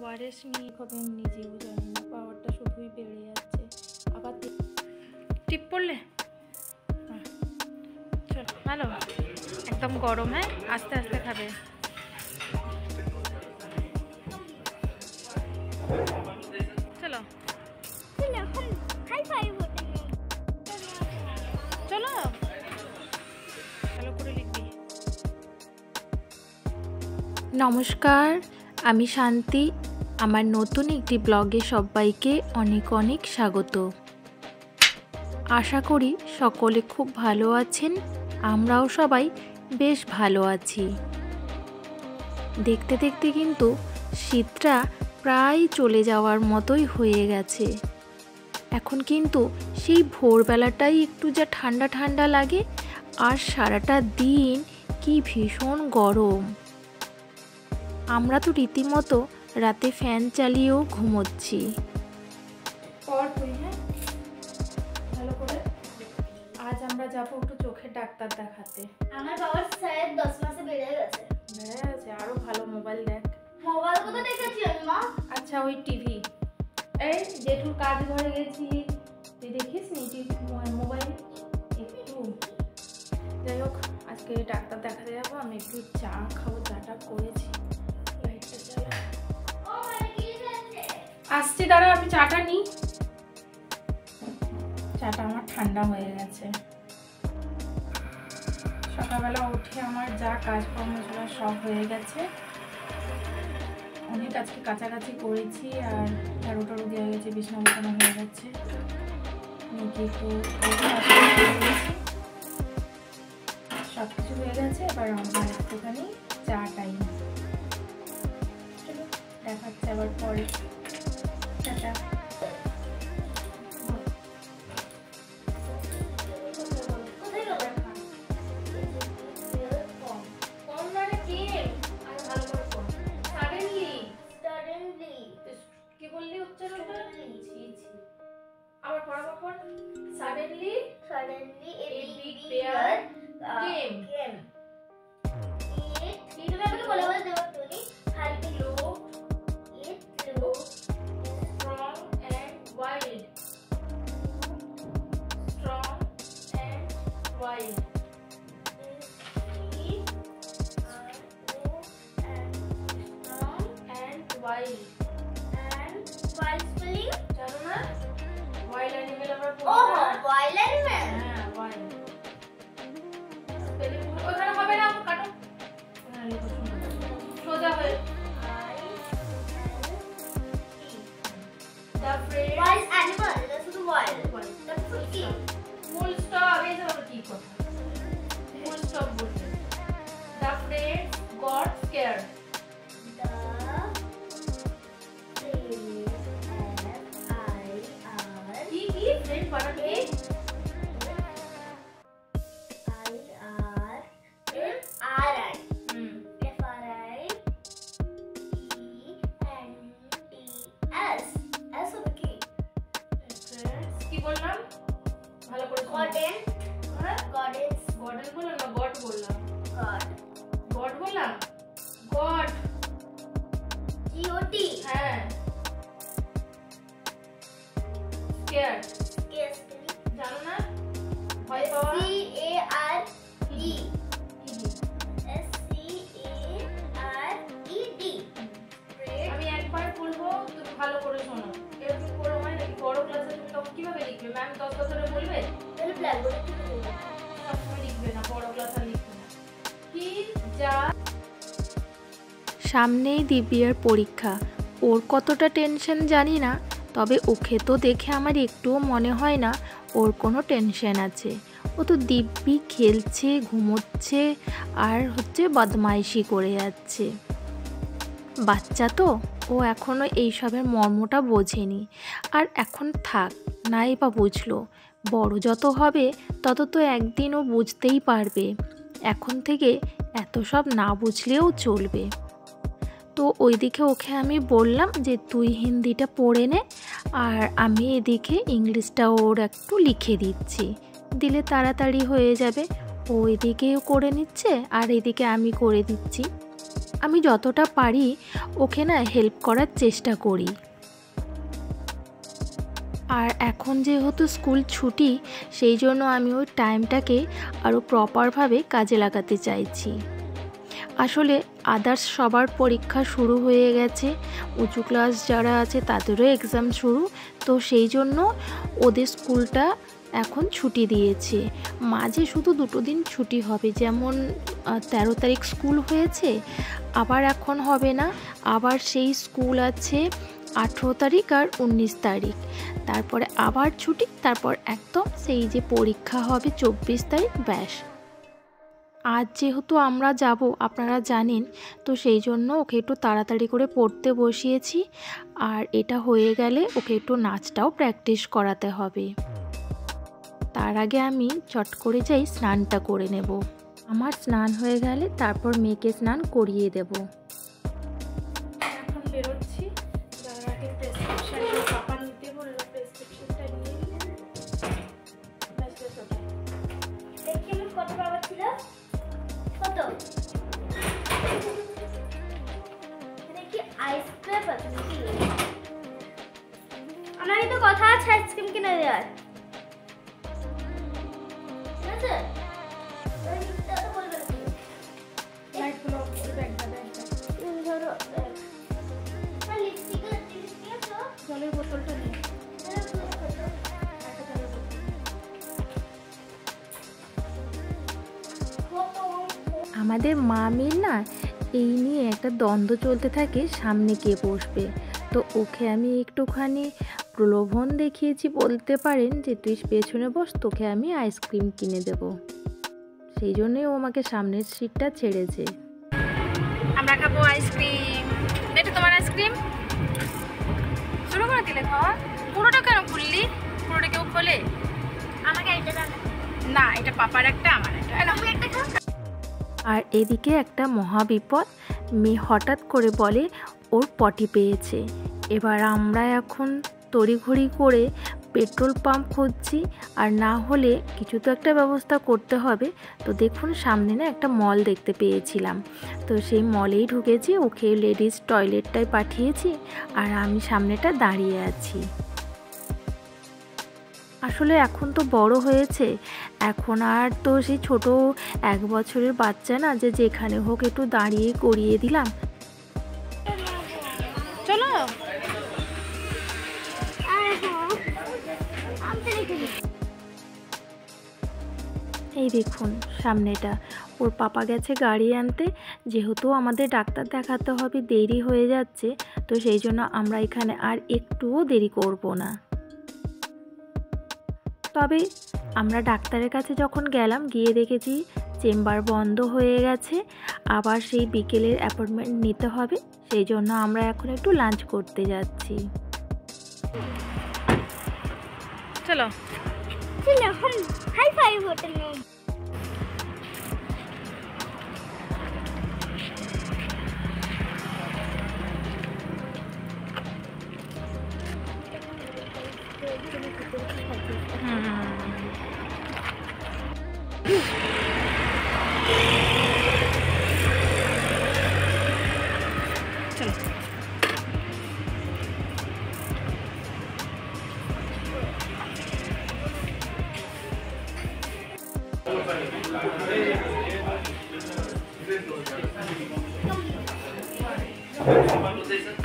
ওয়ারেস নিয়ে হবে নিজেও জানি না, পাওয়ারটা শুধুই বেড়ে যাচ্ছে। আবার টিপ পড়লে চল ভালো, একদম গরম। হ্যাঁ, আস্তে আস্তে খাবে। চলো চলো, ভালো করে লিখবি। নমস্কার, আমি শান্তি। আমার নতুন একটি ব্লগে সবাইকে অনেক অনেক স্বাগত। আশা করি সকলে খুব ভালো আছেন, আমরাও সবাই বেশ ভালো আছি। দেখতে দেখতে কিন্তু শীতটা প্রায় চলে যাওয়ার মতোই হয়ে গেছে। এখন কিন্তু সেই ভোরবেলাটাই একটু যা ঠান্ডা ঠান্ডা লাগে, আর সারাটা দিন কি ভীষণ গরম। আমরা তো রীতিমতো রাতে ফ্যান চালিয়েও ঘুমোচ্ছি। ভালো করে আজ আমরা যাবো একটু চোখের ডাক্তার দেখাতে। আমার বাবার সাইজ 10 মাসে বেড়ে গেছে। আরো ভালো মোবাইল দেখ। মোবাইল কোথা দেখেছি আমি মা? আচ্ছা, ওই টিভি। এই জেঠুর কাজ ঘরে গেছি, তুই দেখিস নি মোবাইল একটু। যাই হোক, আজকে ডাক্তার দেখাতে যাবো। আমি একটু চা খাবো, চাটা করেছি। লাইটটা জ্বালা। ও মানে কি হয়েছে? আসছি, দাঁড়া আমি চাটা নিই। চাটা আমার ঠান্ডা হয়ে গেছে। সকালবেলা উঠে আমার যা কাজকর্ম ছিল সব হয়ে গেছে। অনেক আজকে কাছাকাছি করেছি, আর ঝাড়ু টাড়ু দেওয়া গেছে, বিছানা বিছানা হয়ে গেছে। একটু সব কিছু হয়ে গেছে। এবার আমার একটুখানি চা টাইম। চলো দেখাচ্ছে আবার পরে। Tata. Suddenly a big bear came. It looked strong and wild. Strong and wild. Strong and wild. And while spelling? জানো না? Wild animal আমরা বলি। Oh, wild animal. হ্যাঁ, wild. স্পেলিং ওখানে হবে না, কাটো। সোজা হয়ে the phrase Wild animal. That's the wild. That's the key. full stop এই হলো ঠিক কথা। full stop বলতে the phrase got scared. Friend বানান কি? কি বললাম? ভালো করে Garden. হ্যাঁ, Gardens. গার্ডেন বললাম না, গড বললাম। God. গড বললাম, গড। G-O-T. হ্যাঁ, scared জানো না? ভয় পাওয়া। C-A-R-E. S-C-A-R-E-D. আমি একবার বলবো, তুমি ভালো করে শোনো। এরকম করে হয় নাকি? বড় ক্লাসে তুমি তখন কিভাবে লিখবে? ম্যাম 10 বছরে বলবে? তাহলে ব্ল্যাকবোর্ডে কি করব? সবসময় লিখবে না, বড় ক্লাস আর লিখবে না। কি যা সামনেই দিব্যার পরীক্ষা। ওর কতটা টেনশন জানি না, তবে ওকে তো দেখে আমার একটুও মনে হয় না ওর কোনো টেনশন আছে। ও তো দিব্যি খেলছে, ঘুমোচ্ছে, আর বদমাইশি করে যাচ্ছে। বাচ্চা তো, ও এখনও এইসবের মর্মটা বোঝেনি। আর এখন থাক, নাই বা বুঝলো, বড় যত হবে তত তো একদিন ও বুঝতেই পারবে। এখন থেকে এত সব না বুঝলেও চলবে। তো ওইদিকে ওকে আমি বললাম যে তুই হিন্দিটা পড়ে নে, আর আমি এদিকে ইংলিশটা ওর একটু লিখে দিচ্ছি, দিলে তাড়াতাড়ি হয়ে যাবে। ও এদিকেও করে নিচ্ছে আর এদিকে আমি করে দিচ্ছি। আমি যতটা পারি ওকে না হেল্প করার চেষ্টা করি। আর এখন যেহেতু স্কুল ছুটি, সেই জন্য আমি ওই টাইমটাকে আরও প্রপারভাবে কাজে লাগাতে চাইছি। আসলে আদার্স সবার পরীক্ষা শুরু হয়ে গেছে, উঁচু ক্লাস যারা আছে তাদেরও এক্সাম শুরু, তো সেই জন্য ওদের স্কুলটা এখন ছুটি দিয়েছে। মাঝে শুধু 2 দিন ছুটি হবে, যেমন 13 তারিখ স্কুল হয়েছে, আবার এখন হবে না, আবার সেই স্কুল আছে 18 তারিখ আর 19 তারিখ, তারপরে আবার ছুটি, তারপর একদম সেই যে পরীক্ষা হবে 24 তারিখ, ব্যাস। আজ যেহেতু আমরা যাব আপনারা জানেন, তো সেই জন্য ওকে একটু তাড়াতাড়ি করে পড়তে বসিয়েছি। আর এটা হয়ে গেলে ওকে একটু নাচটাও প্র্যাকটিস করাতে হবে। তার আগে আমি চট করে যাই স্নানটা করে নেব। আমার স্নান হয়ে গেলে তারপর মেয়েকে স্নান করিয়ে দেব। এখন বেরোচ্ছি, যার আগে প্রেসক্রিপশনটা পাপা নিতে বললো, প্রেসক্রিপশনটা নিয়ে দেখি আমি কত বাবা ছিল, কত দেখি আইসক্রিম আছে নাকি? আমার কিন্তু কথা আছে আইসক্রিম কিনে দেওয়ার, ঠিক আছে? ওই তো বলবে না, লাইটগুলো ব্যাগটা ধরো লিপস্টিক আছে, জলের বোতলটা নেই। আমাদের মামির না এই নিয়ে একটা দ্বন্দ্ব চলতে থাকে, সামনে কে বসবে। তো ওকে আমি একটুখানি প্রলোভন দেখিয়েছি বলতে পারেন, যে তুই পেছনে বস, তোকে আমি আইসক্রিম কিনে দেব। সেই জন্যই ও আমাকে সামনের সিটটা ছেড়েছে। আমরা খাবো আইসক্রিম। এটা তোমার আইসক্রিম, শুরু করে দিলে খাওয়া। পুরোটা কেন খুললি? পুরোটা কেউ খোলে? আমাকে এটা দাও না, এটা পাপার একটা, আমার একটা। আমি একটা খাও। আর এদিকে একটা মহাবিপদ, মেয়ে হঠাৎ করে বলে ওর পটি পেয়েছে। এবার আমরা এখন তড়িঘড়ি করে পেট্রোল পাম্প খুঁজছি, আর না হলে কিছু তো একটা ব্যবস্থা করতে হবে। তো দেখুন সামনে না একটা মল দেখতে পেয়েছিলাম, তো সেই মলেই ঢুকেছি। ওকে লেডিস টয়লেটটায় পাঠিয়েছি, আর আমি সামনেটা দাঁড়িয়ে আছি। আসলে এখন তো বড় হয়েছে, এখন আর তো সেই ছোট 1 বছরের বাচ্চা না, যে যেখানে হোক একটু দাঁড়িয়ে করিয়ে দিলাম। চলো, এই দেখুন সামনেটা, ওর পাপা গেছে গাড়ি আনতে। যেহেতু আমাদের ডাক্তার দেখাতে হবে, দেরি হয়ে যাচ্ছে, তো সেই জন্য আমরা এখানে আর একটুও দেরি করব না। তবে আমরা ডাক্তারের কাছে যখন গেলাম, গিয়ে দেখেছি চেম্বার বন্ধ হয়ে গেছে, আবার সেই বিকেলের অ্যাপয়েন্টমেন্ট নিতে হবে। সেই জন্য আমরা এখন একটু লাঞ্চ করতে যাচ্ছি। চলো चलो हम हाई फाइव होटल में चलो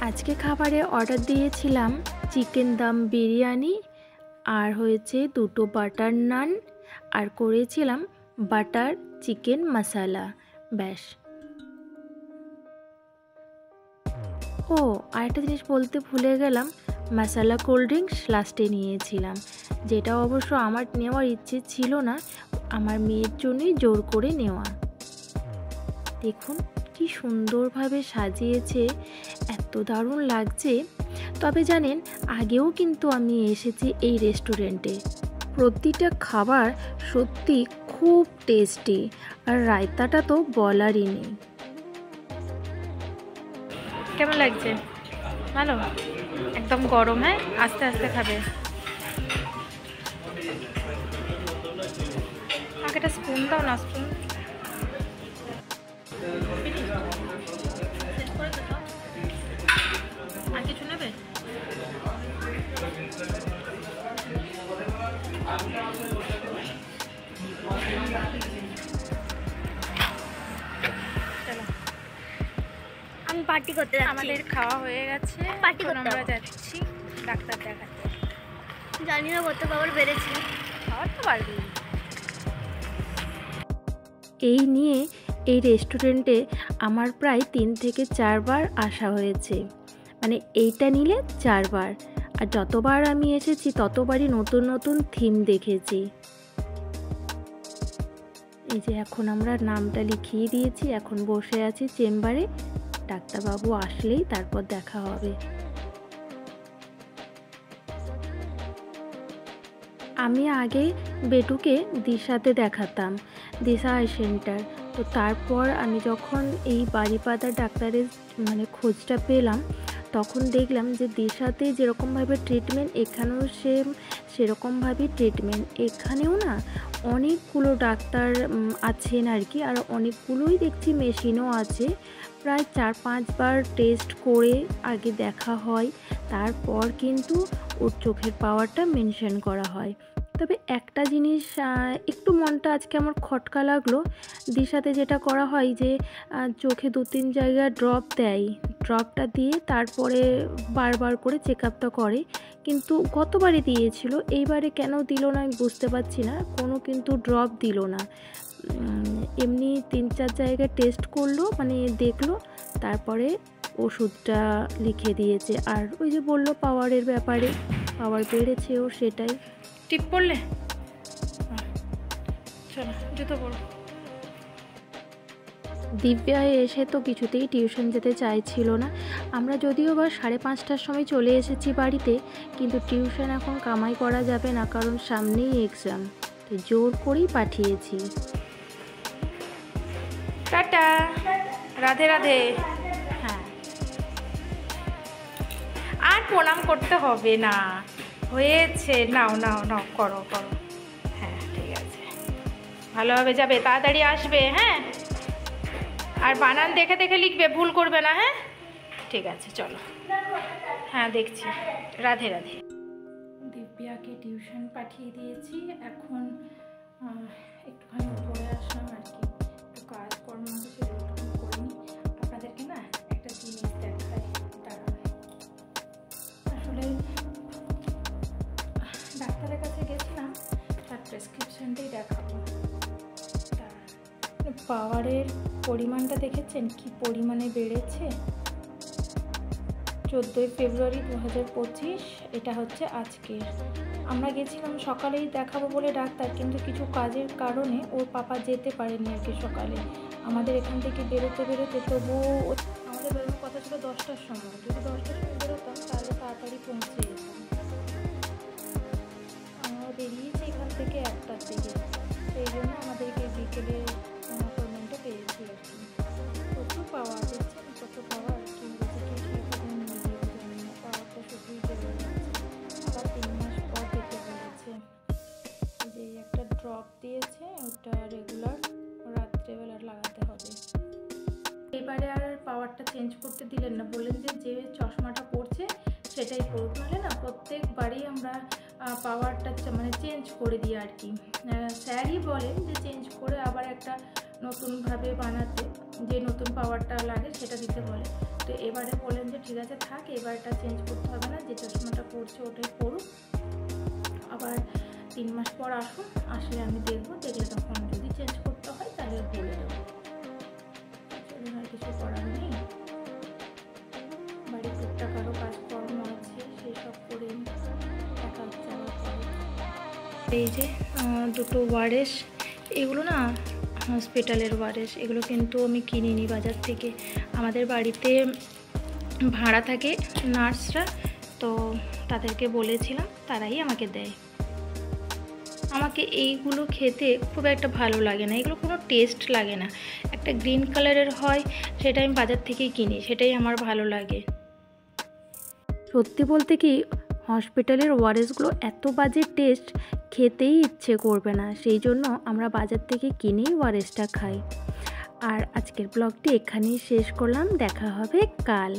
আজকে খাবারে অর্ডার দিয়েছিলাম চিকেন দম বিরিয়ানি, আর হয়েছে 2টো বাটার নান, আর করেছিলাম বাটার চিকেন মশলা, ব্যাস। ও আরেকটা জিনিস বলতে ভুলে গেলাম, মশলা কোল্ড ড্রিঙ্কস লাস্টে নিয়েছিলাম, যেটা অবশ্য আমার নেওয়ার ইচ্ছে ছিল না, আমার মেয়ের জন্যই জোর করে নেওয়া। দেখুন কি সুন্দরভাবে সাজিয়েছে, এত দারুণ লাগছে। তবে জানেন, আগেও কিন্তু আমি এসেছি এই রেস্টুরেন্টে, প্রতিটা খাবার সত্যি খুব টেস্টি, আর রায়তাটা তো বলারই নেই। কেমন লাগছে? ভালো, একদম গরম, হ্যাঁ আস্তে আস্তে খাবে। আমাকে একটা স্পুন দাও না, স্পুন। আমি পার্টি করতে যাচ্ছি। আমাদের খাওয়া হয়ে গেছে, পার্টি এখন করতে আমরা যাবো। যাচ্ছি ডাক্তার দেখাতে। জানি না কত খাবার বেড়েছি। খাওয়ার তো পারবি। এই নিয়ে এই রেস্টুরেন্টে আমার প্রায় 3 থেকে 4 বার আসা হয়েছে, মানে এইটা নিলে 4 বার। আর যতবার আমি এসেছি ততবারই নতুন নতুন থিম দেখেছি। এই যে এখন আমরা নামটা লিখিয়ে দিয়েছি, এখন বসে আছি চেম্বারে। ডাক্তারবাবু আসলেই তারপর দেখা হবে। আমি আগে বেটুকে দিশাতে দেখাতাম, দিশা আই সেন্টার। তো তারপর আমি যখন এই বাড়িপাদা ডাক্তারের মানে খোঁজটা পেলাম, তখন দেখলাম যে দিশাতে যেরকমভাবে ট্রিটমেন্ট এখানেও সেরকমভাবেই ট্রিটমেন্ট। এখানেও না অনেকগুলো ডাক্তার আছেন আর কি, আর অনেকগুলোই দেখছি মেশিনও আছে। প্রায় 4-5 বার টেস্ট করে আগে দেখা হয়, তারপর কিন্তু ওর চোখের পাওয়ারটা মেনশন করা হয়। তবে একটা জিনিস একটু মনটা আজকে আমার খটকা লাগলো। দিশাতে যেটা করা হয় যে চোখে 2-3 জায়গায় ড্রপ দেয়, ড্রপটা দিয়ে তারপরে বারবার করে চেক আপটা করে, কিন্তু গতবারে দিয়েছিল, এইবারে কেন দিল না আমি বুঝতে পারছি না। কোনো কিন্তু ড্রপ দিল না, এমনি 3-4 জায়গায় টেস্ট করলো, মানে দেখলো, তারপরে ওষুধটা লিখে দিয়েছে। আর ওই যে বললো পাওয়ারের ব্যাপারে, পাওয়ার বেড়েছে ও, সেটাই। টিপ পড়লে চলো জুতো পড়ো। দিব্যা এসে তো কিছুতেই টিউশন যেতে চাইছিল না। আমরা যদিও বা 5:30টার সময় চলে এসেছি বাড়িতে, কিন্তু টিউশন এখন কামাই করা যাবে না, কারণ সামনেই এক্সাম, তো জোর করেই পাঠিয়েছি। টাটা, রাধে রাধে। হ্যাঁ, আর প্রণাম করতে হবে না, হয়েছে। নাও নাও নাও, করো করো। হ্যাঁ ঠিক আছে, ভালোভাবে যাবে, তাড়াতাড়ি আসবে। হ্যাঁ, আর বানান দেখে দেখে লিখবে, ভুল করবে না। হ্যাঁ ঠিক আছে, চলো। হ্যাঁ দেখছি, রাধে রাধে। দিব্যাকে টিউশন পাঠিয়ে দিয়েছি, এখন একটুখানি পড়ে আসলাম আর কি, একটু কাজকর্ম আছে সেগুলো একটু করিনি। আপনাদেরকে না একটা জিনিস দেখাই, দাঁড়ান। আসলে ডাক্তারের কাছে গেছিলাম, তার প্রেসক্রিপশনটাই দেখাবো। পাওয়ারের পরিমাণটা দেখেছেন কি পরিমাণে বেড়েছে? 14 ফেব্রুয়ারি 2025, এটা হচ্ছে আজকে। আমরা গেছিলাম সকালেই দেখাবো বলে ডাক্তার, কিন্তু কিছু কাজের কারণে ওর পাপা যেতে পারেনি আর কি সকালে। আমাদের এখান থেকে বেরোতে বেরোতে তবুও আমাদের বেরোনোর কথা ছিল 10টার সময়। যদি 10টার সময় বেরোতাম তাহলে তাড়াতাড়ি পৌঁছে যেতাম। আমরা বেরিয়েছি এখান থেকে 1টার দিকে, সেই জন্য আমাদেরকে বিকেলে অ্যাপয়েন্টমেন্টটা পেয়েছি আর কি। প্রচুর পাওয়া দেখছেন, কত পাওয়ার, কি পাওয়ারটা শুধুই বেড়ে যাচ্ছে। আবার 3 মাস পর যেতে বলেছে। যে একটা ড্রপ দিয়েছে, ওটা রেগুলার রাত্রেবেলা লাগাতে হবে। এবারে আর পাওয়ারটা চেঞ্জ করতে দিলেন না, বললেন যে যে চশমাটা পড়ছে সেটাই পড়ুক, নাহলে না প্রত্যেকবারই আমরা পাওয়ারটা মানে চেঞ্জ করে দিই আর কি। স্যারই বলেন যে চেঞ্জ করে আবার একটা নতুনভাবে বানাতে, যে নতুন পাওয়ারটা লাগে সেটা দিতে বলে। তো এবারে বলেন যে ঠিক আছে থাক, এবারটা চেঞ্জ করতে হবে না, যে চশমাটা পড়ছে ওটাই পড়ুক, আবার 3 মাস পর আসুন, আসলে আমি দেখবো, দেখলে তখন যদি চেঞ্জ করতে হয় তাহলে বলে দেবো। চলুন, আর কিছু করার নেই, বাড়ির টুকটাক আরও কাজকর্ম আছে, সেই সব করে দেখা হচ্ছে আবার পরে। এই যে দুটো ওয়ারেস, এগুলো না হসপিটালের ওয়ারেস, এগুলো কিন্তু আমি কিনিনি বাজার থেকে। আমাদের বাড়িতে ভাড়া থাকে নার্সরা, তো তাদেরকে বলেছিলাম, তারাই আমাকে দেয়। আমাকে এইগুলো খেতে খুব একটা ভালো লাগে না, এগুলো কোনো টেস্ট লাগে না। একটা গ্রিন কালারের হয়, সেটা আমি বাজার থেকেই কিনি, সেটাই আমার ভালো লাগে। সত্যি বলতে কি, হসপিটালের ওয়ারেসগুলো এত বাজে টেস্ট, খেতেই ইচ্ছে করবে না, সেই জন্য আমরা বাজার থেকে কিনেই ওয়ারেসটা খাই। আর আজকের ব্লগটি এখানেই শেষ করলাম, দেখা হবে কাল।